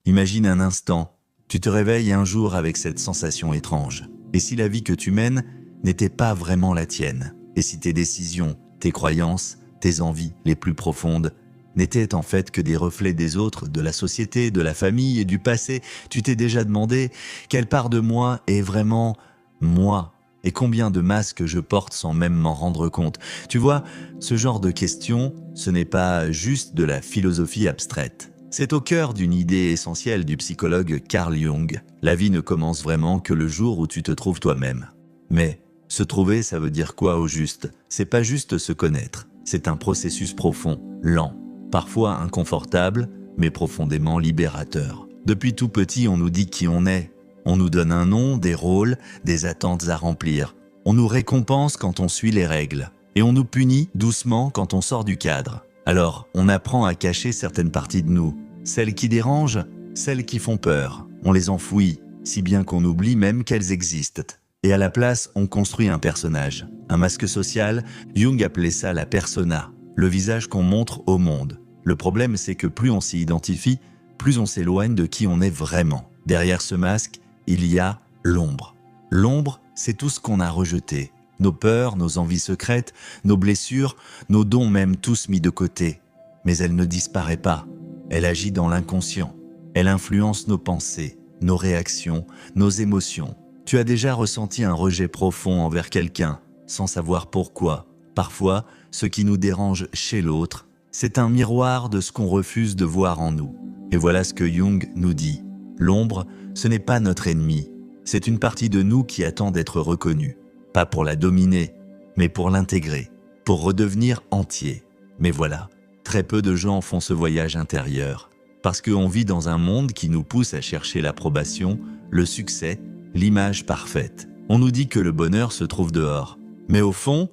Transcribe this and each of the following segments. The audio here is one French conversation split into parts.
Imagine un instant, tu te réveilles un jour avec cette sensation étrange. Et si la vie que tu mènes n'était pas vraiment la tienne? Et si tes décisions, tes croyances, tes envies les plus profondes n'étaient en fait que des reflets des autres, de la société, de la famille et du passé? Tu t'es déjà demandé quelle part de moi est vraiment moi? Et combien de masques je porte sans même m'en rendre compte? Tu vois, ce genre de questions, ce n'est pas juste de la philosophie abstraite. C'est au cœur d'une idée essentielle du psychologue Carl Jung. La vie ne commence vraiment que le jour où tu te trouves toi-même. Mais se trouver, ça veut dire quoi au juste? C'est pas juste se connaître. C'est un processus profond, lent, parfois inconfortable, mais profondément libérateur. Depuis tout petit, on nous dit qui on est. On nous donne un nom, des rôles, des attentes à remplir. On nous récompense quand on suit les règles. Et on nous punit doucement quand on sort du cadre. Alors, on apprend à cacher certaines parties de nous. Celles qui dérangent, celles qui font peur. On les enfouit, si bien qu'on oublie même qu'elles existent. Et à la place, on construit un personnage. Un masque social, Jung appelait ça la persona, le visage qu'on montre au monde. Le problème, c'est que plus on s'y identifie, plus on s'éloigne de qui on est vraiment. Derrière ce masque, il y a l'ombre. L'ombre, c'est tout ce qu'on a rejeté. Nos peurs, nos envies secrètes, nos blessures, nos dons même tous mis de côté. Mais elle ne disparaît pas. Elle agit dans l'inconscient. Elle influence nos pensées, nos réactions, nos émotions. Tu as déjà ressenti un rejet profond envers quelqu'un, sans savoir pourquoi. Parfois, ce qui nous dérange chez l'autre, c'est un miroir de ce qu'on refuse de voir en nous. Et voilà ce que Jung nous dit. L'ombre, ce n'est pas notre ennemi. C'est une partie de nous qui attend d'être reconnue. Pas pour la dominer, mais pour l'intégrer, pour redevenir entier. Mais voilà, très peu de gens font ce voyage intérieur, parce qu'on vit dans un monde qui nous pousse à chercher l'approbation, le succès, l'image parfaite. On nous dit que le bonheur se trouve dehors. Mais au fond,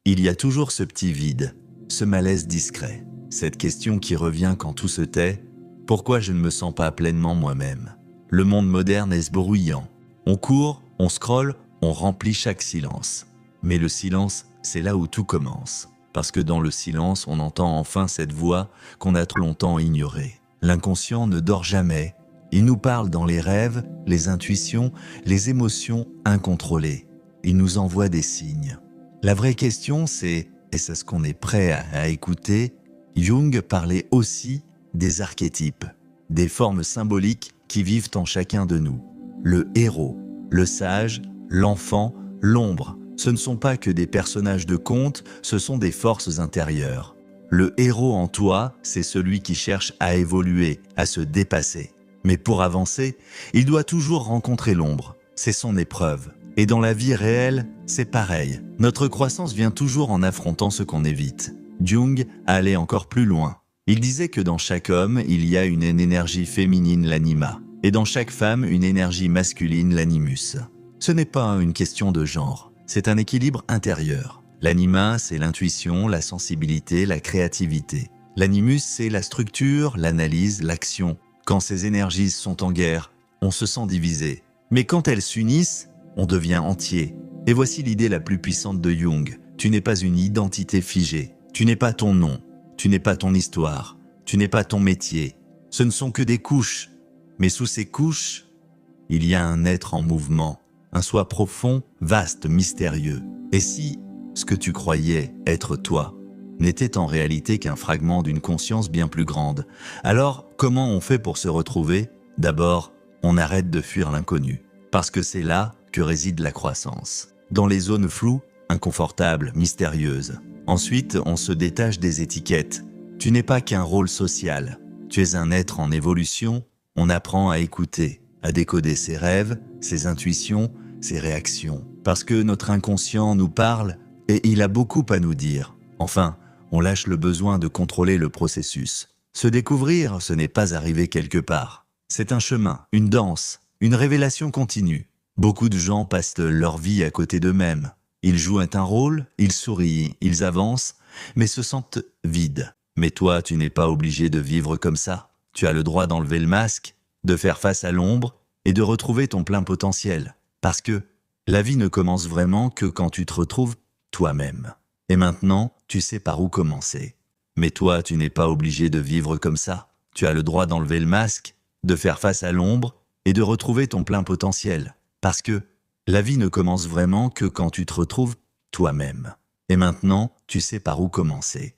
il y a toujours ce petit vide, ce malaise discret. Cette question qui revient quand tout se tait, pourquoi je ne me sens pas pleinement moi-même? Le monde moderne est bruyant. On court, on scrolle, on remplit chaque silence. Mais le silence, c'est là où tout commence. Parce que dans le silence, on entend enfin cette voix qu'on a trop longtemps ignorée. L'inconscient ne dort jamais. Il nous parle dans les rêves, les intuitions, les émotions incontrôlées. Il nous envoie des signes. La vraie question, c'est, est-ce ce qu'on est prêt à écouter? Jung parlait aussi des archétypes, des formes symboliques qui vivent en chacun de nous. Le héros, le sage, l'enfant, l'ombre, ce ne sont pas que des personnages de contes, ce sont des forces intérieures. Le héros en toi, c'est celui qui cherche à évoluer, à se dépasser. Mais pour avancer, il doit toujours rencontrer l'ombre. C'est son épreuve. Et dans la vie réelle, c'est pareil. Notre croissance vient toujours en affrontant ce qu'on évite. Jung allait encore plus loin. Il disait que dans chaque homme, il y a une énergie féminine, l'anima, et dans chaque femme, une énergie masculine, l'animus. Ce n'est pas une question de genre, c'est un équilibre intérieur. L'anima, c'est l'intuition, la sensibilité, la créativité. L'animus, c'est la structure, l'analyse, l'action. Quand ces énergies sont en guerre, on se sent divisé. Mais quand elles s'unissent, on devient entier. Et voici l'idée la plus puissante de Jung. Tu n'es pas une identité figée. Tu n'es pas ton nom. Tu n'es pas ton histoire. Tu n'es pas ton métier. Ce ne sont que des couches. Mais sous ces couches, il y a un être en mouvement. Un soi profond, vaste, mystérieux. Et si ce que tu croyais être toi n'était en réalité qu'un fragment d'une conscience bien plus grande, alors comment on fait pour se retrouver? D'abord, on arrête de fuir l'inconnu, parce que c'est là que réside la croissance. Dans les zones floues, inconfortables, mystérieuses. Ensuite, on se détache des étiquettes. Tu n'es pas qu'un rôle social. Tu es un être en évolution. On apprend à écouter, à décoder ses rêves, ses intuitions, ses réactions. Parce que notre inconscient nous parle et il a beaucoup à nous dire. Enfin, on lâche le besoin de contrôler le processus. Se découvrir, ce n'est pas arriver quelque part. C'est un chemin, une danse, une révélation continue. Beaucoup de gens passent leur vie à côté d'eux-mêmes. Ils jouent un rôle, ils sourient, ils avancent, mais se sentent vides. Mais toi, tu n'es pas obligé de vivre comme ça. Tu as le droit d'enlever le masque, de faire face à l'ombre et de retrouver ton plein potentiel. Parce que la vie ne commence vraiment que quand tu te retrouves toi-même. Et maintenant, tu sais par où commencer. Mais toi, tu n'es pas obligé de vivre comme ça. Tu as le droit d'enlever le masque de faire face à l'ombre et de retrouver ton plein potentiel. Parce que la vie ne commence vraiment que quand tu te retrouves toi-même. Et maintenant, tu sais par où commencer.